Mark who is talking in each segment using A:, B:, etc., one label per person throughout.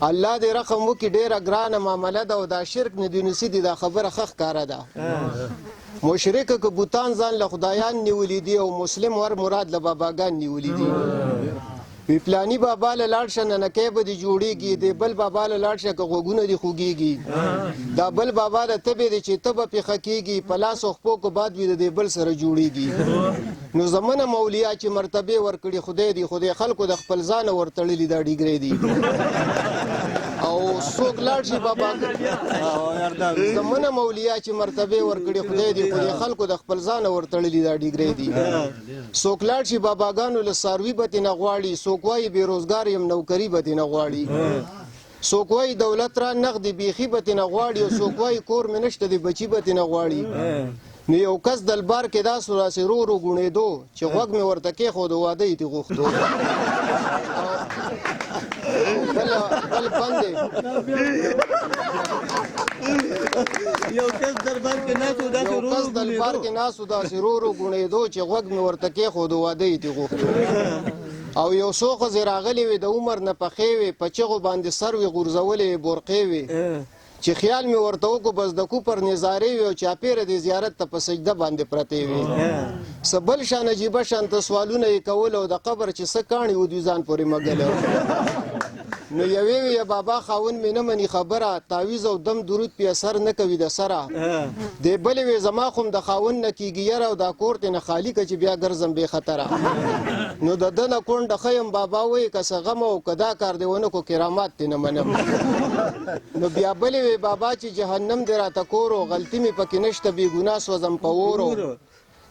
A: الله دې رقم وکړي ډېره ګرانه معامله ده او دا شرک نه دي نسي دا خبره ښه ښکاره ده مشرک که بوتان ځان له خدایان نیولي دي او مسلم ور مراد له باباګان نیولي دي وی پلانی بابا له لاړ شه ننکۍ به دې جوړېږي د بل بابا له لاړ شه که غوږونه دې خوږېږي دا بل بابا د تبې دی چې تبه پېښه کېږي په لاس او خپو که باد وي د دې بل سره جوړېږي نو زمنه مولیا چې مرتبې ورکړي خدای دی خدای خلکو د خپل ځانه ورتړلي دا ډیګرې دي او څوک لاړ شي بابا زمنه مولیا چې مرتبې ورکړي خدای دی خدای خلکو د خپل ځانه ورتړلي دا ډیګرې دي څوک لاړ شي باباګانو له څاروي به ترې نه غواړي څوک وایي بېروزګار یم نوکري به ترې نه غواړي څوک وایي دولت را نغدې بیخي به ترې نه غواړي او څوک وایي کور مې نشته دی بچي به ترې نه غواړي نو یو کس دلبار کې داسې راسې رو رو ګوڼېدو چې غوږ مې ورته کېښود او واده یې ترې غوښتو بل بند دی یو کس دلبار کې ناست و داسې رو رو ګوڼېدو چې غوږ مې ورته کېښود او واده یې ترې غوښتو او یو څو ښځې راغلې وې د عمر نه پخې وې په چغو باندې سر وې غورځولې وې بورقې وې چې خیال مې ورته وکړو بس د کوپر نظارې وې او چاپېره د زیارت ته په سجده باندې پرتې وې څه بل شان عجیبه شانته سوالونه یې کول او د قبر چې څه کاڼي و دوی ځان پورې مږلی نو یوې وې بابا خاوند مې نه مني خبره تعویض او دم درود پې اثر نه کوي د سره دې بلې وې زما خو د خاوند نه کېږي یره او دا کور ترې نه خالي که چې بیا ګرځم بې خطره نو د ده نه کونډه ښه یم بابا وایي که څه غم او که دا کار دې ونه کړو کرامات دې نه منم نو بیا بلې وې بابا چې جهنم دې راته کور و غلطي مې پکې نشته بې ګناه سوځم په اورو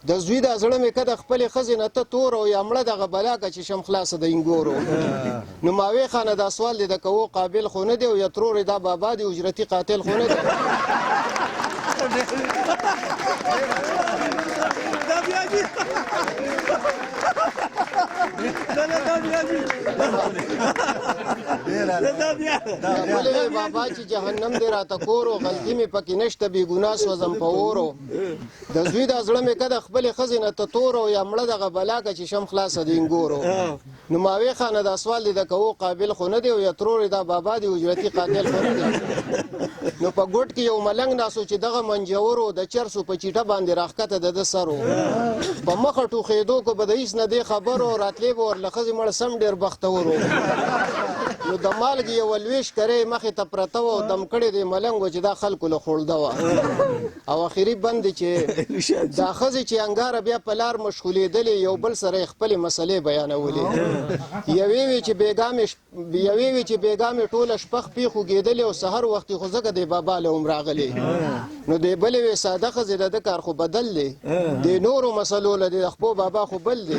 A: د زوی دا زړه مې که د خپلې ښځې نه ته تور او یا مړه دغه بلا که چې شم خلاصه د انګورو نو ماوې خانه دا سوال دې د کوو قابل خو نه دی او یا ترورې دا بابا دی اجرتي قاتل خو نه دی بابا چې جهنم دې راته کور و غلطي مې پکې نشته بې ګناه سوځم په اورو د زوی دا زړه مې که د خپلې ښځې نه ته تور او یا مړه دغه بلا که چې شم خلاصه د انګورو نو ماوې خانه دا سوال دې د کوو قابل خو نه دی او یا ترورې دا بابا دی اجرتي قاتل خو نه دی نو په ګوټ کې یو ملنګ ناسو چې دغه منجورو د چرسو په چیټه باندې راښکته د ده سر و په مخه ټوخېدو که به د هېڅ نه دې خبرو راتلې به ورله ښځې مړه سم ډېر بختور و نو د مالګې یوه لویش کرۍ مخې ته پرته وه او دم کړې دې ملنګ و چې دا خلکو له خوړده وه او اخري بند دی چې دا ښځې چې انګاره بیا په لار مشغولېدلې یو بل سره یې خپلې مسلې بیانولې یوې وې چې بېګا مې ټوله شپه خپې خوږېدلې او سحر وختې خو ځکه دې بابا له هم راغلې نو دې بلې وې ساده ښځې د ده کار خو بدل دی دې نورو مسلو له دې د خپو بابا خو بل دی